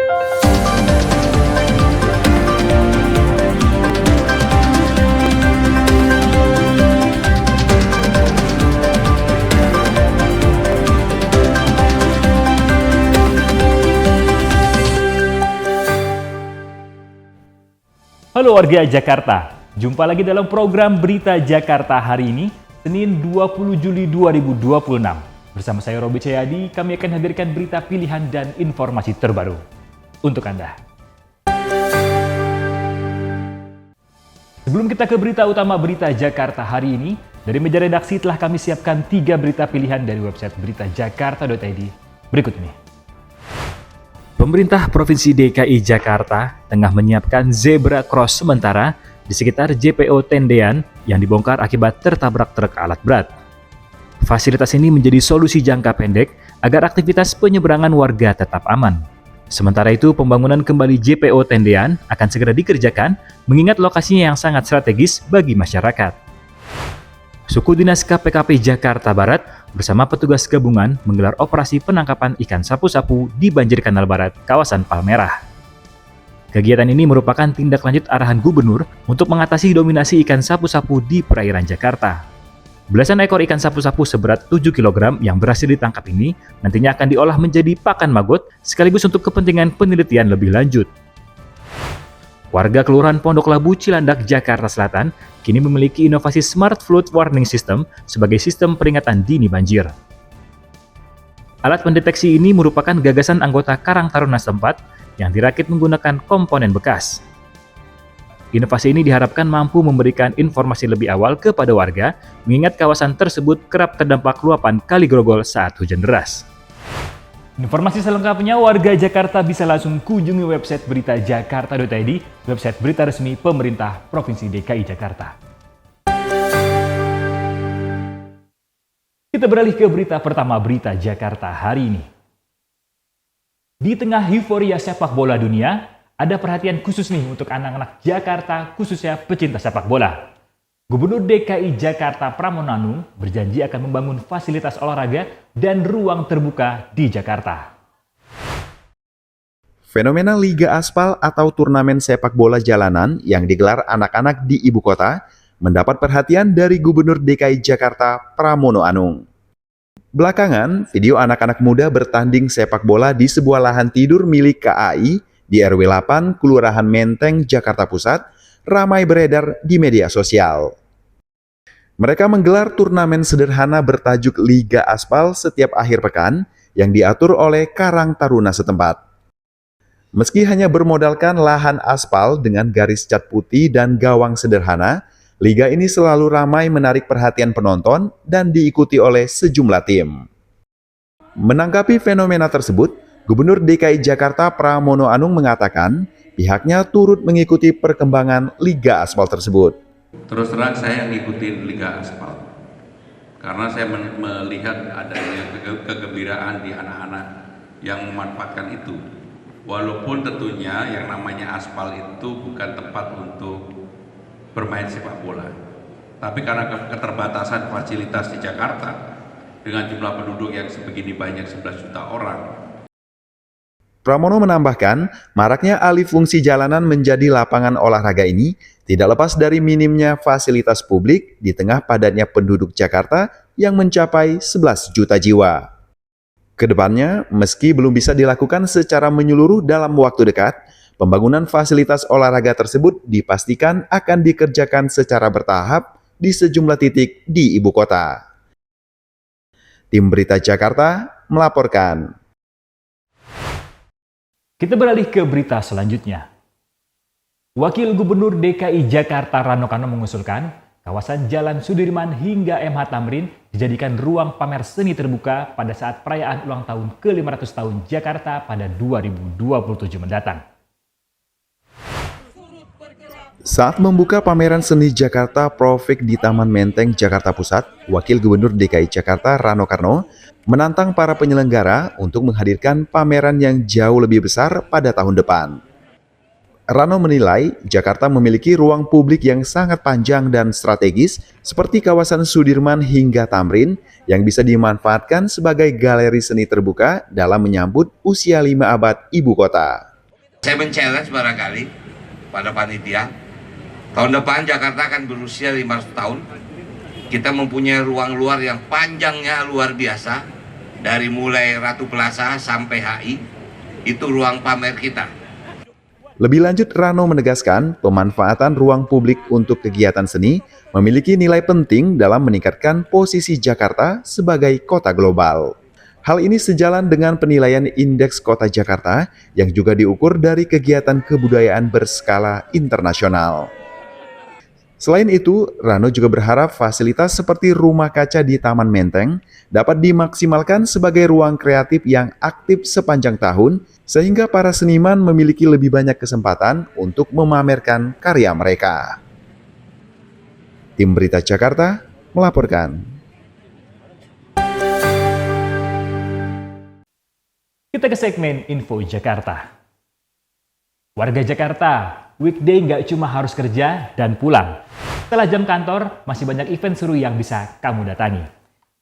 Halo warga Jakarta, jumpa lagi dalam program Berita Jakarta hari ini, Senin 20 Juli 2026. Bersama saya Robi Cahyadi, kami akan hadirkan berita pilihan dan informasi terbaru untuk Anda. Sebelum kita ke berita utama Berita Jakarta hari ini, dari meja redaksi telah kami siapkan 3 berita pilihan dari website beritajakarta.id berikut ini. Pemerintah Provinsi DKI Jakarta tengah menyiapkan zebra cross sementara di sekitar JPO Tendean yang dibongkar akibat tertabrak truk alat berat. Fasilitas ini menjadi solusi jangka pendek agar aktivitas penyeberangan warga tetap aman. Sementara itu, pembangunan kembali JPO Tendean akan segera dikerjakan mengingat lokasinya yang sangat strategis bagi masyarakat. Suku Dinas KPKP Jakarta Barat bersama petugas gabungan menggelar operasi penangkapan ikan sapu-sapu di Banjir Kanal Barat, kawasan Palmerah. Kegiatan ini merupakan tindak lanjut arahan gubernur untuk mengatasi dominasi ikan sapu-sapu di perairan Jakarta. Belasan ekor ikan sapu-sapu seberat 7 kg yang berhasil ditangkap ini nantinya akan diolah menjadi pakan magot sekaligus untuk kepentingan penelitian lebih lanjut. Warga Kelurahan Pondok Labu, Cilandak, Jakarta Selatan kini memiliki inovasi Smart Flood Warning System sebagai sistem peringatan dini banjir. Alat pendeteksi ini merupakan gagasan anggota Karang Taruna setempat yang dirakit menggunakan komponen bekas. Inovasi ini diharapkan mampu memberikan informasi lebih awal kepada warga, mengingat kawasan tersebut kerap terdampak luapan Kali Grogol saat hujan deras. Informasi selengkapnya warga Jakarta bisa langsung kunjungi website beritajakarta.id, website berita resmi pemerintah Provinsi DKI Jakarta. Kita beralih ke berita pertama Berita Jakarta hari ini. Di tengah euforia sepak bola dunia, ada perhatian khusus nih untuk anak-anak Jakarta, khususnya pecinta sepak bola. Gubernur DKI Jakarta Pramono Anung berjanji akan membangun fasilitas olahraga dan ruang terbuka di Jakarta. Fenomena Liga Aspal atau turnamen sepak bola jalanan yang digelar anak-anak di ibu kota mendapat perhatian dari Gubernur DKI Jakarta Pramono Anung. Belakangan, video anak-anak muda bertanding sepak bola di sebuah lahan tidur milik KAI di RW 8 Kelurahan Menteng, Jakarta Pusat ramai beredar di media sosial. Mereka menggelar turnamen sederhana bertajuk Liga Aspal setiap akhir pekan yang diatur oleh Karang Taruna setempat. Meski hanya bermodalkan lahan aspal dengan garis cat putih dan gawang sederhana, liga ini selalu ramai menarik perhatian penonton dan diikuti oleh sejumlah tim. Menanggapi fenomena tersebut, Gubernur DKI Jakarta Pramono Anung mengatakan pihaknya turut mengikuti perkembangan Liga Aspal tersebut. Terus terang saya ngikutin Liga Aspal karena saya melihat adanya kegembiraan di anak-anak yang memanfaatkan itu. Walaupun tentunya yang namanya aspal itu bukan tempat untuk bermain sepak bola. Tapi karena keterbatasan fasilitas di Jakarta dengan jumlah penduduk yang sebegini banyak 11 juta orang, Pramono menambahkan, maraknya alih fungsi jalanan menjadi lapangan olahraga ini tidak lepas dari minimnya fasilitas publik di tengah padatnya penduduk Jakarta yang mencapai 11 juta jiwa. Kedepannya, meski belum bisa dilakukan secara menyeluruh dalam waktu dekat, pembangunan fasilitas olahraga tersebut dipastikan akan dikerjakan secara bertahap di sejumlah titik di ibu kota. Tim Berita Jakarta melaporkan. Kita beralih ke berita selanjutnya. Wakil Gubernur DKI Jakarta Rano Karno mengusulkan kawasan Jalan Sudirman hingga MH Tamrin dijadikan ruang pamer seni terbuka pada saat perayaan ulang tahun ke-500 tahun Jakarta pada 2027 mendatang. Saat membuka pameran seni Jakarta Profik di Taman Menteng, Jakarta Pusat, Wakil Gubernur DKI Jakarta Rano Karno menantang para penyelenggara untuk menghadirkan pameran yang jauh lebih besar pada tahun depan. Rano menilai Jakarta memiliki ruang publik yang sangat panjang dan strategis seperti kawasan Sudirman hingga Tamrin yang bisa dimanfaatkan sebagai galeri seni terbuka dalam menyambut usia 5 abad ibu kota. Saya men-challenge barangkali pada panitia, tahun depan Jakarta akan berusia 500 tahun. Kita mempunyai ruang luar yang panjangnya luar biasa, dari mulai Ratu Plaza sampai HI, itu ruang pamer kita. Lebih lanjut, Rano menegaskan pemanfaatan ruang publik untuk kegiatan seni memiliki nilai penting dalam meningkatkan posisi Jakarta sebagai kota global. Hal ini sejalan dengan penilaian Indeks Kota Jakarta yang juga diukur dari kegiatan kebudayaan berskala internasional. Selain itu, Rano juga berharap fasilitas seperti rumah kaca di Taman Menteng dapat dimaksimalkan sebagai ruang kreatif yang aktif sepanjang tahun, sehingga para seniman memiliki lebih banyak kesempatan untuk memamerkan karya mereka. Tim Berita Jakarta melaporkan. Kita ke segmen Info Jakarta. Warga Jakarta, weekday nggak cuma harus kerja dan pulang. Setelah jam kantor, masih banyak event seru yang bisa kamu datangi.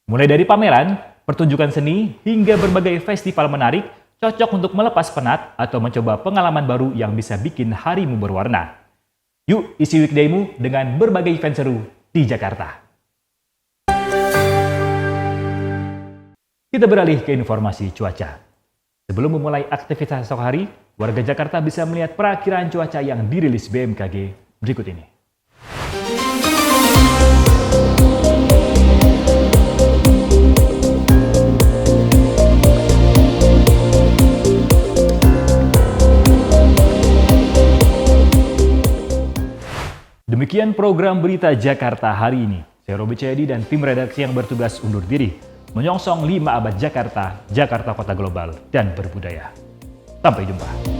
Mulai dari pameran, pertunjukan seni, hingga berbagai festival menarik, cocok untuk melepas penat atau mencoba pengalaman baru yang bisa bikin harimu berwarna. Yuk isi weekday-mu dengan berbagai event seru di Jakarta. Kita beralih ke informasi cuaca. Sebelum memulai aktivitas esok hari, warga Jakarta bisa melihat perakiraan cuaca yang dirilis BMKG berikut ini. Demikian program Berita Jakarta hari ini. Saya Robi Cedi dan tim redaksi yang bertugas undur diri. Menyongsong 5 abad Jakarta, Jakarta Kota Global dan Berbudaya. Sampai jumpa.